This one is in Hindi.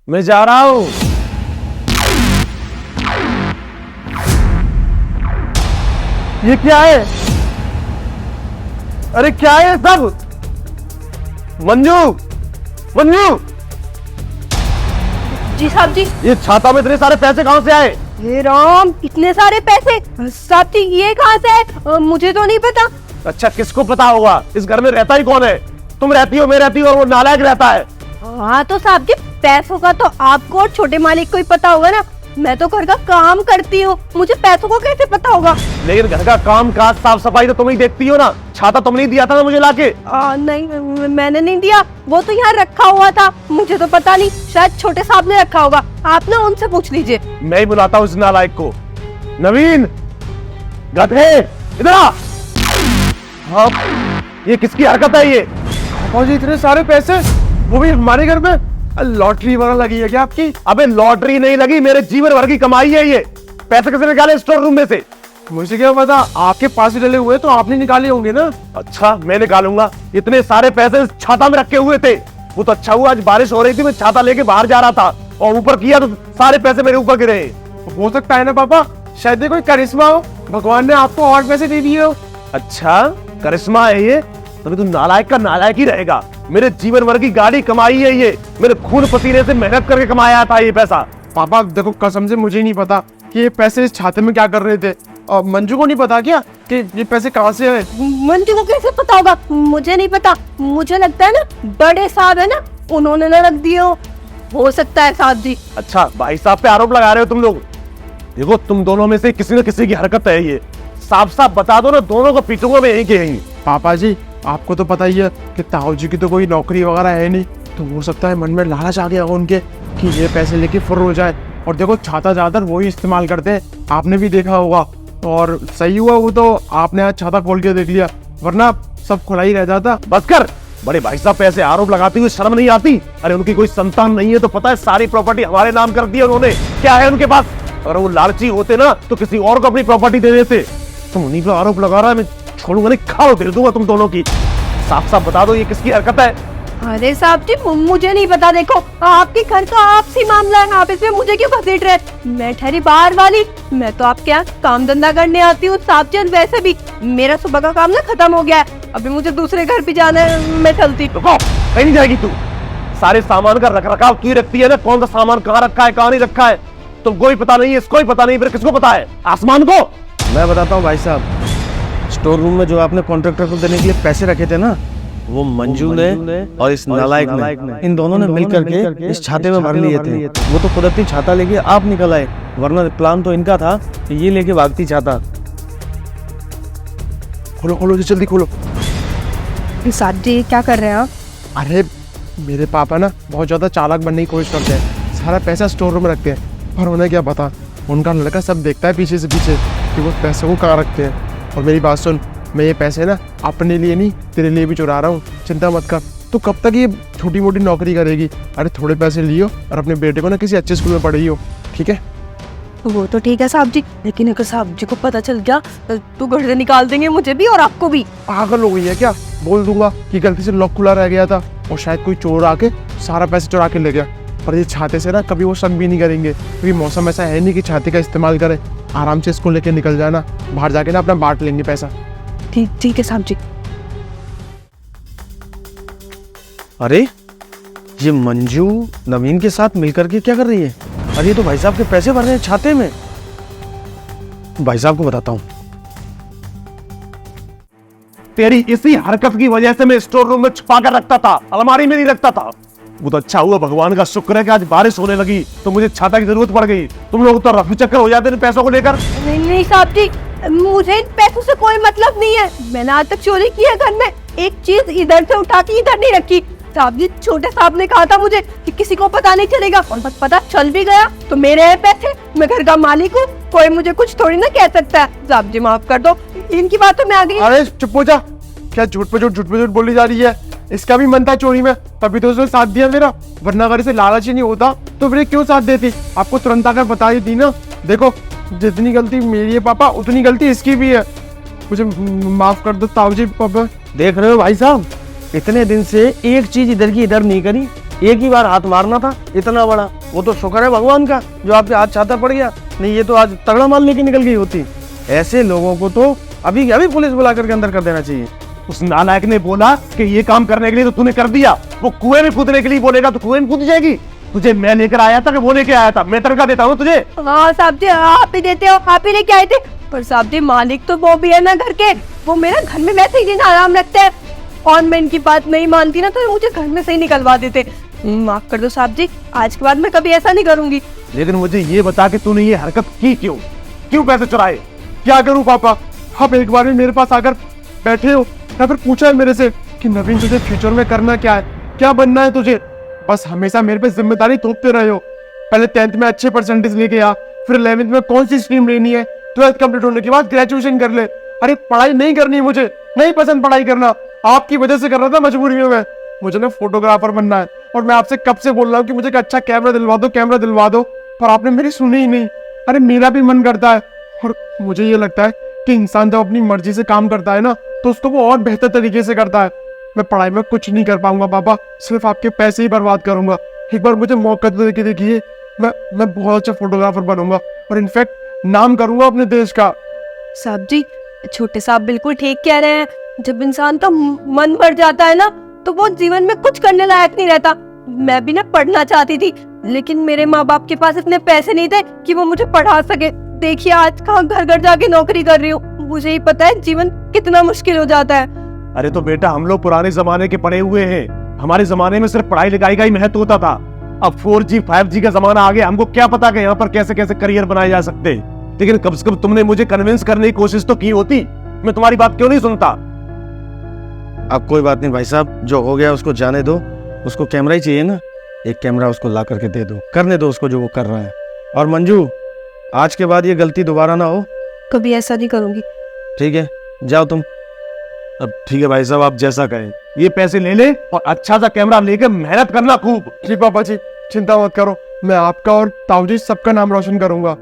मैं जा रहा हूं। ये क्या है? अरे क्या है सब? मंजू, मंजू, जी साहब जी। ये छाता में इतने सारे पैसे कहां से आए? हे राम, इतने सारे पैसे साहब जी, ये कहाँ से है? मुझे तो नहीं पता। अच्छा, किसको पता होगा? इस घर में रहता ही कौन है? तुम रहती हो, मैं रहती हूँ, और वो नालायक रहता है। हाँ तो साहब जी, पैसों का तो आपको और छोटे मालिक को ही पता होगा ना। मैं तो घर का काम करती हूँ, मुझे पैसों को कैसे पता होगा? लेकिन घर का काम काज साफ सफाई तो तुम ही देखती हो ना। छाता तुमने ही दिया था ना मुझे लाके। नहीं, मैंने नहीं दिया, वो तो यहाँ रखा हुआ था। मुझे तो पता नहीं, शायद छोटे साहब ने रखा होगा। आप ना उनसे पूछ लीजिए। मैं ही बुलाता हूँ इस नालायक को। नवीन, गधे, इधर आ। हाँ, ये किसकी हरकत है ये? जी इतने सारे पैसे, वो भी हमारे घर में? लॉटरी वगैरह लगी है क्या आपकी? अबे लॉटरी नहीं लगी, मेरे जीवन भर की कमाई है ये। पैसे कैसे निकाले स्टोर रूम में से? मुझे क्या पता, आपके पास ही डले हुए तो आपने निकाले होंगे ना। अच्छा, मैं निकालूंगा। इतने सारे पैसे छाता में रखे हुए थे। वो तो अच्छा हुआ आज बारिश हो रही थी, मैं छाता लेके बाहर जा रहा था और ऊपर किया तो सारे पैसे मेरे ऊपर गिरे। हो सकता है ना पापा, शायद ये कोई करिश्मा हो, भगवान ने आपको और पैसे दे दिए हो। अच्छा, करिश्मा है ये? तभी तो नालायक का नालायक ही रहेगा। मेरे जीवन भर की गाड़ी कमाई है ये, मेरे खून पसीने से मेहनत करके कमाया था ये पैसा। पापा देखो, कसम से मुझे नहीं पता कि ये पैसे इस छाते में क्या कर रहे थे। और मंजू को नहीं पता क्या कि ये पैसे कहाँ से आए? मंजू को कैसे पता होगा? मुझे नहीं पता। मुझे लगता है ना बड़े साहब है ना, उन्होंने ना रख दिए हो सकता है साहब जी। अच्छा, भाई साहब पे आरोप लगा रहे हो तुम लोग? देखो, तुम दोनों में से किसी न किसी की हरकत है ये। साफ साफ बता दो ना, दोनों को पीटूंगा मैं यहीं के यहीं। पापा जी, आपको तो पता ही है कि ताऊ जी की तो कोई नौकरी वगैरह है नहीं, तो हो सकता है मन में लालच आ गया हो उनके कि ये पैसे लेके फुर्र हो जाए। और देखो, छाता ज्यादातर वही इस्तेमाल करते हैं, आपने भी देखा होगा। और सही हुआ वो तो आपने आज छाता खोल के देख लिया, वरना सब खुला ही रह जाता। बस कर। बड़े भाई साहब पे ऐसे आरोप लगाती हुई शर्म नहीं आती? अरे उनकी कोई संतान नहीं है तो पता है, सारी प्रॉपर्टी हमारे नाम कर दी उन्होंने। क्या है उनके पास? अगर वो लालची होते ना तो किसी और को अपनी प्रॉपर्टी दे देते। तुम उन्हीं पे आरोप लगा रहा है, मैं छोड़ूंगा नहीं, खाओ दे दूंगा तुम दोनों की। साफ साफ बता दो ये किसकी हरकत है? अरे साहब जी, मुझे नहीं पता। देखो, आपके घर का आपसी मामला है, आप इसमें मुझे क्यों घसीट रहे? मैं ठहरी बाहर वाली, मैं तो आपके यहाँ काम धंधा करने आती हूँ साहब जी। वैसे भी मेरा सुबह का काम ना खत्म हो गया है, अभी मुझे दूसरे घर भी जाना है, मैं चलती। कहीं नहीं जाएगी तू। सारे सामान का रख रखाव तू ही रखती है ना, कौन सा सामान कहाँ रखा है कहाँ नहीं रखा है तुमको ही पता नहीं है, इसको ही पता नहीं, फिर किसको पता है? आसमान को। मैं बताता हूँ भाई साहब, स्टोर रूम में जो आपने कॉन्ट्रैक्टर को देने के लिए पैसे रखे थे ना, वो मंजू ने और इस नालायक ने, इन दोनों ने मिल करके इस छाते में भर लिए थे। वो तो कुदरती छाता लेके आप निकल आए, वरना प्लान तो इनका था कि ये लेके भागती छाता। खोलो खोलो जल्दी खोलो। साहब जी क्या कर रहे हैं आप? अरे मेरे पापा ना बहुत ज्यादा चालाक बनने की कोशिश करते हैं, सारा पैसा स्टोर रूम में रखते हैं, पर उन्हें क्या पता, उनका लड़का सब देखता है पीछे से पीछे कि वो पैसे को कहाँ रखते हैं। और मेरी बात सुन, मैं ये पैसे ना अपने लिए नहीं तेरे लिए भी चुरा रहा हूँ, चिंता मत कर। तो कब तक ये छोटी मोटी नौकरी करेगी? अरे थोड़े पैसे लियो और अपने बेटे को ना किसी अच्छे स्कूल में पढ़ाइयो, ठीक है? वो तो ठीक है साहब जी, लेकिन अगर साहब जी को पता चल गया तो घर से निकाल देंगे मुझे भी और आपको भी। पागल हो गई है क्या? बोल दूंगा कि गलती से लॉक खुला रह गया था और शायद कोई चोर आके सारा पैसे चुरा के ले गया। पर ये छाते से ना कभी वो शक भी नहीं करेंगे, क्योंकि मौसम ऐसा है नहीं कि छाते का इस्तेमाल करे। आराम से इसको लेके निकल जाना, बाहर जाके ना अपना बांट लेंगे पैसा। ठीक है साहब जी। अरे ये मंजू नवीन के साथ मिलकर के क्या कर रही है? अरे ये तो भाई साहब के पैसे भर रहे हैं छाते में। भाई साहब को बताता हूँ। तेरी इसी हरकत की वजह से मैं स्टोर रूम में छुपा कर रखता था, अलमारी में नहीं रखता था। वो तो अच्छा हुआ, भगवान का शुक्र है कि आज बारिश होने लगी तो मुझे छाता की जरूरत पड़ गई। तुम लोग तो रफू चक्कर हो जाते हैं पैसों को लेकर। नहीं साहब जी, मुझे इन पैसों से कोई मतलब नहीं है। मैंने आज तक चोरी की है घर में, एक चीज इधर से उठा के इधर नहीं रखी। साहब जी, छोटे साहब ने कहा था मुझे कि किसी को पता नहीं चलेगा, और बस पता चल भी गया तो मेरे हैं पैसे, मैं घर का मालिक हूँ, कोई मुझे कुछ थोड़ी ना कह सकता है। साहब जी माफ कर दो, इनकी बातों में आ गई। अरे चुप हो जा, क्या झूठ पे झूठ बोली जा रही है? इसका भी मन था चोरी में, तभी तो उसने साथ दिया मेरा, वरना अगर इसे लालच ही नहीं होता तो फिर क्यों साथ देती? आपको तुरंत आकर बता ही दी ना। देखो, जितनी गलती मेरी है पापा, उतनी गलती इसकी भी है, मुझे माफ कर दो ताऊ जी। पापा देख रहे हो भाई साहब, इतने दिन से एक चीज इधर की इधर नहीं करी, एक ही बार हाथ मारना था इतना बड़ा, वो तो शुक्र है भगवान का जो आपके हाथ छाता पड़ गया, नहीं ये तो आज तगड़ा माल लेके निकल गई होती। ऐसे लोगों को तो अभी अभी पुलिस बुला करके अंदर कर देना चाहिए। उस नालायक ने बोला कि ये काम करने के लिए तो तूने कर दिया, वो कुएं में कूदने के लिए बोलेगा तो कुएं में कूद जाएगी। तुझे मैं लेकर आया था कि वो लेके आया था? मैं तनख्वाह देता हूँ तुझे। हाँ साहब जी, आप ही देते हो, आप ही लेके आए थे। पर साहब जी मालिक तो वो भी है ना घर के, वो मेरे घर में वैसे ही दिन आराम रखते हैं, और मैं इनकी बात नहीं मानती ना तो मुझे घर में से ही निकलवा देते। माफ कर दो साहब जी, आज के बाद मैं कभी ऐसा नहीं करूंगी। लेकिन मुझे ये बता कि तूने ये हरकत की क्यों? क्यों पैसे चुराए? क्या करूं पापा, आप एक बार भी मेरे पास आकर बैठे हो या फिर पूछा है मेरे से कि नवीन तुझे फ्यूचर में करना क्या है, क्या बनना है तुझे? बस हमेशा मेरे पे जिम्मेदारी थोपते रहे हो। पहले 10th में अच्छे परसेंटेज लेके आ, फिर 11th में कौन सी स्ट्रीम लेनी है, 12th कंप्लीट होने के बाद ग्रेजुएशन कर ले। अरे पढ़ाई नहीं करनी, मुझे नहीं पसंद पढ़ाई करना, आपकी वजह से कर रहा था मजबूरी में। मैं मुझे ना फोटोग्राफर बनना है, और मैं आपसे कब से बोल रहा हूँ कि मुझे एक अच्छा कैमरा दिलवा दो, कैमरा दिलवा दो, पर आपने मेरी सुनी ही नहीं। अरे मेरा भी मन करता है, और मुझे ये लगता है कि इंसान जब अपनी मर्जी से काम करता है ना तो उसको वो और बेहतर तरीके से करता है। मैं पढ़ाई में कुछ नहीं कर पाऊंगा पापा, सिर्फ आपके पैसे ही बर्बाद करूंगा। एक बार मुझे मौका तो देके देखिए, मैं बहुत अच्छा फोटोग्राफर बनूंगा, और इनफैक्ट नाम करूंगा अपने देश का। साहब जी, छोटे साहब बिल्कुल ठीक कह रहे हैं। जब इंसान का मन भर जाता है ना तो वो जीवन में कुछ करने लायक नहीं रहता। मैं भी ना पढ़ना चाहती थी, लेकिन मेरे माँ बाप के पास इतने पैसे नहीं थे कि वो मुझे पढ़ा सके। देखिए आज कहाँ घर घर जाके नौकरी कर रही हूँ। मुझे ही पता है जीवन कितना मुश्किल हो जाता है। अरे तो बेटा हम लोग पुराने जमाने के पढ़े हुए हैं, हमारे जमाने में सिर्फ पढ़ाई लिखाई का ही महत्व होता था। अब 4G 5G का जमाना आ गया, हमको क्या पता कि यहाँ पर कैसे कैसे करियर बनाए जा सकते। लेकिन कम से कम तुमने मुझे कन्विंस करने की कोशिश तो की होती, मैं तुम्हारी बात क्यों नहीं सुनता? अब कोई बात नहीं भाई साहब, जो हो गया उसको जाने दो। उसको कैमरा ही चाहिए ना, एक कैमरा उसको ला करके दे दो, करने दो उसको जो वो कर रहा है। और मंजू, आज के बाद ये गलती दोबारा ना हो। कभी ऐसा नहीं करूंगी। ठीक है, जाओ तुम। अब ठीक है भाई साहब, आप जैसा कहें। ये पैसे ले ले और अच्छा सा कैमरा लेकर मेहनत करना खूब। जी पापा जी, चिंता मत करो, मैं आपका और ताऊ जी सबका नाम रोशन करूंगा।